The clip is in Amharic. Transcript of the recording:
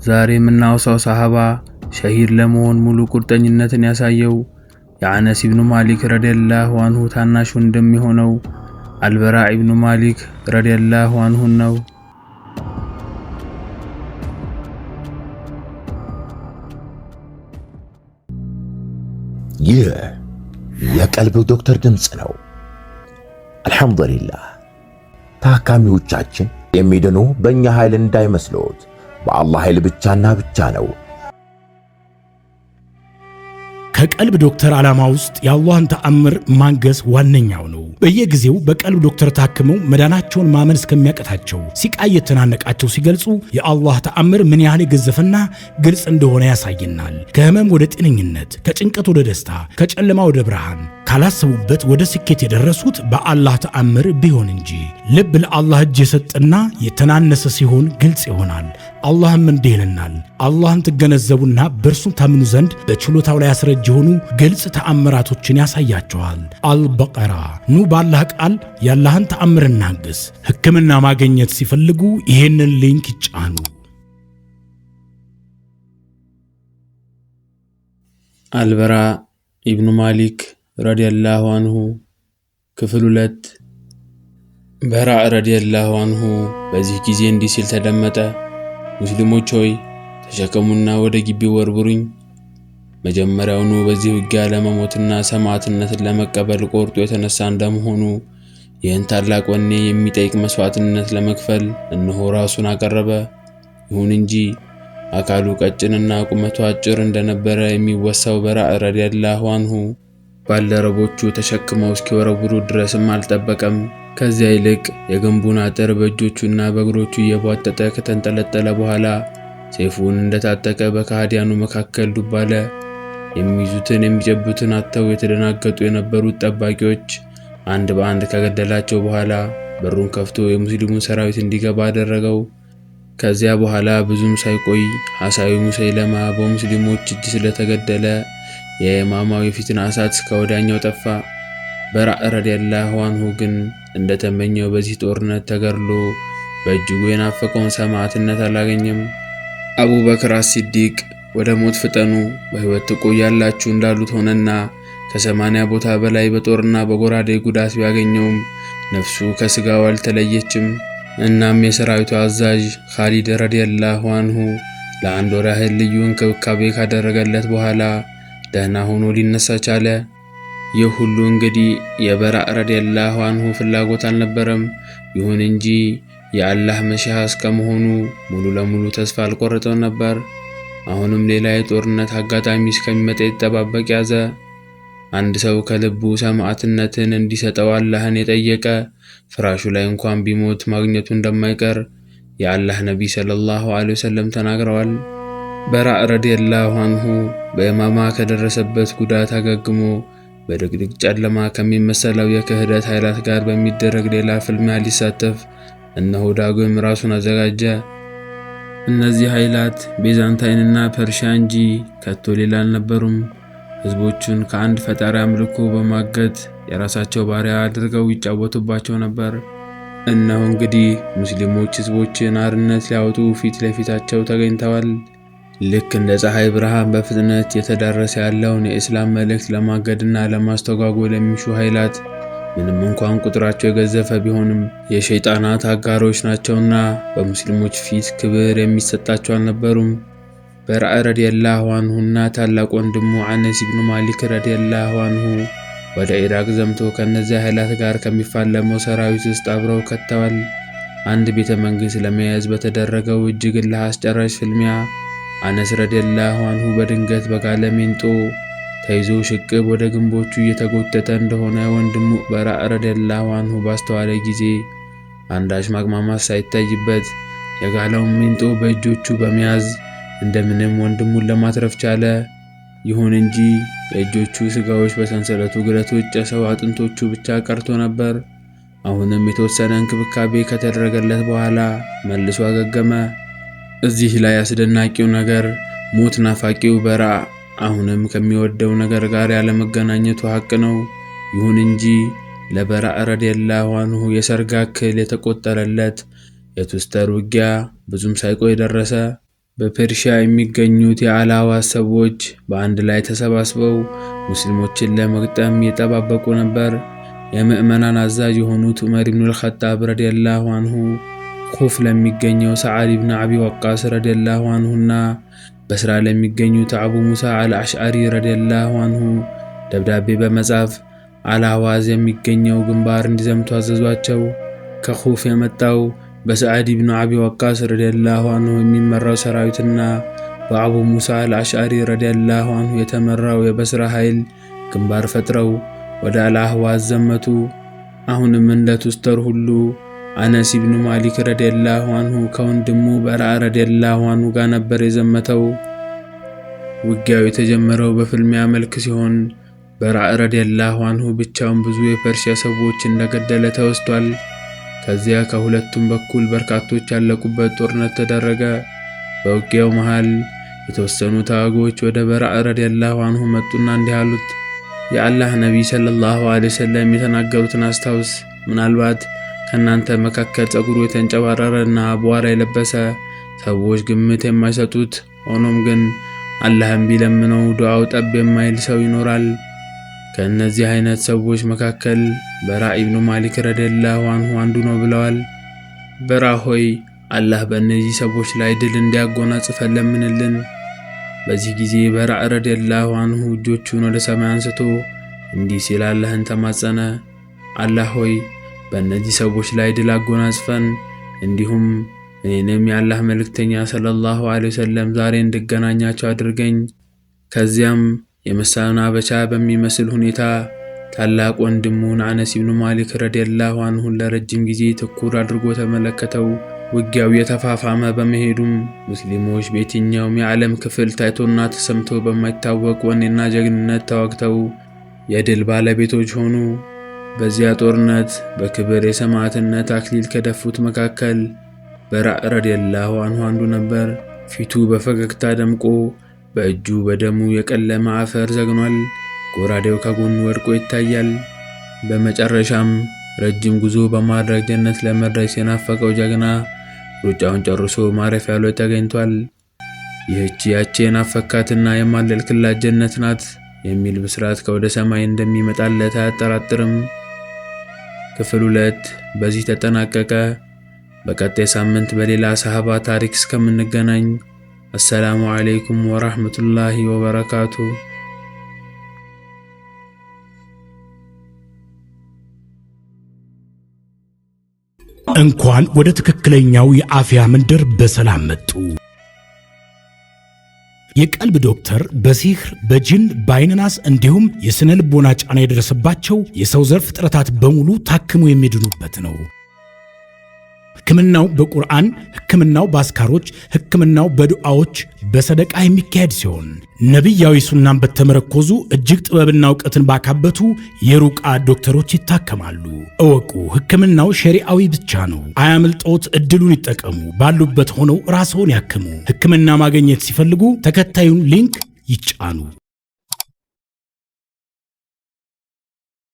ዛሬ የምናወሳው ሰሃባ ሸሂድ ለመሆን ሙሉ ቁርጠኝነትን ያሳየው የአነስ ኢብኑ ማሊክ ረዲየላሁ ዐንሁ ታናሽ ወንድም የሆነው አልበራ ኢብኑ ማሊክ ረዲየላሁ ዐንሁ ነው። ይህ የቀልብ ዶክተር ድምጽ ነው። አልሐምዱሊላህ። ታካሚዎቻችን የሚድኑ በእኛ ኃይል እንዳይመስሎት በአላህ ኃይል ብቻና ብቻ ነው። ከቀልብ ዶክተር ዓላማ ውስጥ የአላህን ተአምር ማንገስ ዋነኛው ነው። በየጊዜው በቀልብ ዶክተር ታክመው መዳናቸውን ማመን እስከሚያቀታቸው ሲቃይ የተናነቃቸው ሲገልጹ የአላህ ተአምር ምን ያህል የገዘፈና ግልጽ እንደሆነ ያሳየናል። ከህመም ወደ ጤነኝነት፣ ከጭንቀት ወደ ደስታ፣ ከጨለማ ወደ ብርሃን፣ ካላሰቡበት ወደ ስኬት የደረሱት በአላህ ተአምር ቢሆን እንጂ። ልብ ለአላህ እጅ የሰጠና የተናነሰ ሲሆን ግልጽ ይሆናል። አላህም እንዲህ ይለናል፣ አላህን ትገነዘቡና በእርሱም ታምኑ ዘንድ በችሎታው ላይ ያስረጅ የሆኑ ግልጽ ተአምራቶችን ያሳያቸዋል። አልበቀራ። ኑ በአላህ ቃል የአላህን ተአምር እናግስ። ሕክምና ማግኘት ሲፈልጉ ይሄንን ሊንክ ይጫኑ። አልበራ ኢብኑ ማሊክ ረዲየላሁ ዐንሁ ክፍል 2። በራ ረዲየላሁ ዐንሁ በዚህ ጊዜ እንዲህ ሲል ተደመጠ። ሙስሊሞች ሆይ ተሸከሙና ወደ ግቢው ወርውሩኝ። መጀመሪያውኑ በዚህ ውጊያ ለመሞትና ሰማዕትነትን ለመቀበል ቆርጦ የተነሳ እንደመሆኑ ይህን ታላቅ ወኔ የሚጠይቅ መስዋዕትነት ለመክፈል እነሆ ራሱን አቀረበ። ይሁን እንጂ አካሉ ቀጭንና ቁመቱ አጭር እንደነበረ የሚወሳው በራእ ረዲየላሁ ዐንሁ ባልደረቦቹ ተሸክመው እስኪወረውሩ ድረስም አልጠበቀም። ከዚያ ይልቅ የግንቡን አጥር በእጆቹና በእግሮቹ እየቧጠጠ ከተንጠለጠለ በኋላ ሰይፉን እንደታጠቀ በከሃዲያኑ መካከል ዱብ አለ። የሚይዙትን የሚጨብጡትን አጥተው የተደናገጡ የነበሩት ጠባቂዎች አንድ በአንድ ከገደላቸው በኋላ በሩን ከፍቶ የሙስሊሙን ሰራዊት እንዲገባ አደረገው። ከዚያ በኋላ ብዙም ሳይቆይ ሐሳዊ ሙሰይለማ በሙስሊሞች እጅ ስለተገደለ የየማማው የፊትና እሳት እስከ ወዲያኛው ጠፋ። በራእ ረዲየላሁ ዐንሁ ግን እንደተመኘው በዚህ ጦርነት ተገድሎ በእጅጉ የናፈቀውን ሰማዕትነት አላገኘም። አቡበክር አስሲዲቅ ወደ ሞት ፍጠኑ፣ በሕይወት ትቆያላችሁ እንዳሉት ሆነና ከ80 ቦታ በላይ በጦርና በጎራዴ ጉዳት ቢያገኘውም ነፍሱ ከስጋው አልተለየችም። እናም የሰራዊቱ አዛዥ ኻሊድ ረዲየላሁ ዐንሁ ለአንድ ወር ያህል ልዩ እንክብካቤ ካደረገለት በኋላ ደህና ሆኖ ሊነሳ ቻለ። ይህ ሁሉ እንግዲህ የበራእ ረዲየላሁ ዐንሁ ፍላጎት አልነበረም። ይሁን እንጂ የአላህ መሻህ እስከመሆኑ ሙሉ ለሙሉ ተስፋ አልቆረጠም ነበር። አሁንም ሌላ የጦርነት አጋጣሚ እስከሚመጣ ይጠባበቅ ያዘ። አንድ ሰው ከልቡ ሰማዕትነትን እንዲሰጠው አላህን የጠየቀ ፍራሹ ላይ እንኳን ቢሞት ማግኘቱ እንደማይቀር የአላህ ነቢይ ሰለላሁ ዐለይሂ ወሰለም ተናግረዋል። በራእ ረዲየላሁ ዐንሁ በየማማ ከደረሰበት ጉዳት አገግሞ በድቅድቅ ጨለማ ከሚመሰለው የክህደት ኃይላት ጋር በሚደረግ ሌላ ፍልሚያ ሊሳተፍ እነሆ ዳግም ራሱን አዘጋጀ። እነዚህ ኃይላት ቤዛንታይንና ፐርሺያ እንጂ ከቶ ሌላ አልነበሩም። ህዝቦቹን ከአንድ ፈጣሪ አምልኮ በማገት የራሳቸው ባሪያ አድርገው ይጫወቱባቸው ነበር። እነሆ እንግዲህ ሙስሊሞች ህዝቦችን አርነት ሊያወጡ ፊት ለፊታቸው ተገኝተዋል። ልክ እንደ ፀሐይ ብርሃን በፍጥነት የተዳረሰ ያለውን የእስላም መልእክት ለማገድና ለማስተጓጎል የሚሹ ኃይላት ምንም እንኳን ቁጥራቸው የገዘፈ ቢሆንም የሸይጣናት አጋሮች ናቸውና በሙስሊሞች ፊት ክብር የሚሰጣቸው አልነበሩም። በራእ ረዲየላሁ ዐንሁና ታላቅ ወንድሙ አነስ ኢብኑ ማሊክ ረዲየላሁ ዐንሁ ወደ ኢራቅ ዘምቶ ከነዚያ ኃይላት ጋር ከሚፋለመው ሰራዊት ውስጥ አብረው ከተዋል። አንድ ቤተ መንግሥት ለመያዝ በተደረገው እጅግ እልህ አስጨራሽ ፍልሚያ አነስ ረዲየላሁ ዐንሁ በድንገት በጋለ ሜንጦ ተይዞ ሽቅብ ወደ ግንቦቹ እየተጎተተ እንደሆነ ወንድሙ በራእ ረዲየላሁ ዐንሁ ባስተዋለ ጊዜ አንዳች ማቅማማት ሳይታይበት የጋለውን ሜንጦ በእጆቹ በመያዝ እንደምንም ወንድሙን ለማትረፍ ቻለ። ይሁን እንጂ የእጆቹ ስጋዎች በሰንሰለቱ ግለቶች ጨሰው አጥንቶቹ ብቻ ቀርቶ ነበር። አሁንም የተወሰነ እንክብካቤ ከተደረገለት በኋላ መልሶ አገገመ። እዚህ ላይ አስደናቂው ነገር ሞት ናፋቂው በራእ አሁንም ከሚወደው ነገር ጋር ያለመገናኘቱ ሐቅ ነው። ይሁን እንጂ ለበራእ ረዲየላሁ ዐንሁ የሰርግ አክል የተቆጠረለት የቱስተር ውጊያ ብዙም ሳይቆይ ደረሰ። በፐርሺያ የሚገኙት የአላዋስ ሰዎች በአንድ ላይ ተሰባስበው ሙስሊሞችን ለመግጠም እየጠባበቁ ነበር። የምዕመናን አዛዥ የሆኑት ዑመር ኢብኑ አልኸጣብ ረዲየላሁ አንሁ ኩፍ ለሚገኘው ሰዓድ ኢብኑ አቢ ወቃስ ረዲየላሁ አንሁና በስራ ለሚገኙት አቡ ሙሳ አልአሽዓሪ ረዲየላሁ አንሁ ደብዳቤ በመጻፍ አላዋዝ የሚገኘው ግንባር እንዲዘምቱ አዘዟቸው። ከኹፍ የመጣው በሰዓድ ኢብኑ አቢ ወቃስ ረዲየላሁ አንሁ የሚመራው ሰራዊትና በአቡ ሙሳ አልአሽዓሪ ረዲየላሁ አንሁ የተመራው የበስራ ኃይል ግንባር ፈጥረው ወደ አልአህዋዝ ዘመቱ። አሁንም እንደ ቱስተር ሁሉ አነስ ኢብኑ ማሊክ ረዲየላሁ አንሁ ከወንድሙ በራእ ረዲየላሁ አንሁ ጋር ነበር የዘመተው። ውጊያው የተጀመረው በፍልሚያ መልክ ሲሆን በራእ ረዲየላሁ አንሁ ብቻውን ብዙ የፐርሺያ ሰዎች እንደገደለ ተወስቷል። ከዚያ ከሁለቱም በኩል በርካቶች ያለቁበት ጦርነት ተደረገ። በውጊያው መሃል የተወሰኑ ተዋጊዎች ወደ በራእ ረዲየላሁ አንሁ መጡና እንዲህ አሉት፣ የአላህ ነቢይ ሰለላሁ ዐለይሂ ወሰለም የተናገሩትን አስታውስ። ምናልባት ከእናንተ መካከል ጸጉሩ የተንጨባረረና አቧራ የለበሰ ሰዎች ግምት የማይሰጡት ሆኖም ግን አላህን ቢለምነው ዱዓው ጠብ የማይል ሰው ይኖራል። ከእነዚህ አይነት ሰዎች መካከል በራእ ኢብኑ ማሊክ ረዲየላሁ አንሁ አንዱ ነው ብለዋል። በራእ ሆይ አላህ በእነዚህ ሰዎች ላይ ድል እንዲያጎናጽፈን ለምንልን። በዚህ ጊዜ በራእ ረዲየላሁ አንሁ እጆቹን ወደ ሰማይ አንስቶ እንዲህ ሲል አላህን ተማጸነ፣ አላህ ሆይ በእነዚህ ሰዎች ላይ ድል አጎናጽፈን፣ እንዲሁም እኔንም የአላህ መልእክተኛ ሰለላሁ ዐለይሂ ወሰለም ዛሬ እንድገናኛቸው አድርገኝ። ከዚያም የመሰናበቻ በሚመስል ሁኔታ ታላቅ ወንድሙን አነስ ኢብኑ ማሊክ ረዲየላሁ አንሁን ለረጅም ጊዜ ትኩር አድርጎ ተመለከተው። ውጊያው የተፋፋመ በመሄዱም ሙስሊሞች በየትኛውም የዓለም ክፍል ታይቶና ተሰምቶ በማይታወቅ ወኔና ጀግንነት ተዋግተው የድል ባለቤቶች ሆኑ። በዚያ ጦርነት በክብር የሰማዕትነት አክሊል ከደፉት መካከል በራእ ረዲየላሁ አንሁ አንዱ ነበር። ፊቱ በፈገግታ ደምቆ በእጁ በደሙ የቀለመ አፈር ዘግኗል። ጎራዴው ከጎኑ ወድቆ ይታያል። በመጨረሻም ረጅም ጉዞ በማድረግ ጀነት ለመድረስ የናፈቀው ጀግና ሩጫውን ጨርሶ ማረፊያው ላይ ተገኝቷል። ይህች ያቺ የናፈካትና የማለልክላት ጀነት ናት የሚል ብስራት ከወደ ሰማይ እንደሚመጣለት አያጠራጥርም። ክፍል 2 በዚህ ተጠናቀቀ። በቀጣይ ሳምንት በሌላ ሰሃባ ታሪክ እስከምንገናኝ አሰላሙ አለይኩም ወራህመቱላሂ ወበረካቱ። እንኳን ወደ ትክክለኛው የአፍያ መንደር በሰላም መጡ። የቀልብ ዶክተር በሲህር በጅን በአይንናስ እንዲሁም የስነ ልቦና ጫና የደረሰባቸው የሰው ዘር ፍጥረታት በሙሉ ታክሙ የሚድኑበት ነው። ሕክምናው በቁርአን፣ ሕክምናው በአስካሮች፣ ሕክምናው በዱዓዎች በሰደቃ የሚካሄድ ሲሆን ነቢያዊ ሱናን በተመረኮዙ እጅግ ጥበብና እውቀትን ባካበቱ የሩቃ ዶክተሮች ይታከማሉ። እወቁ፣ ሕክምናው ሸሪዓዊ ብቻ ነው። አያምልጦት፣ እድሉን ይጠቀሙ። ባሉበት ሆነው ራስዎን ያክሙ። ሕክምና ማግኘት ሲፈልጉ ተከታዩን ሊንክ ይጫኑ።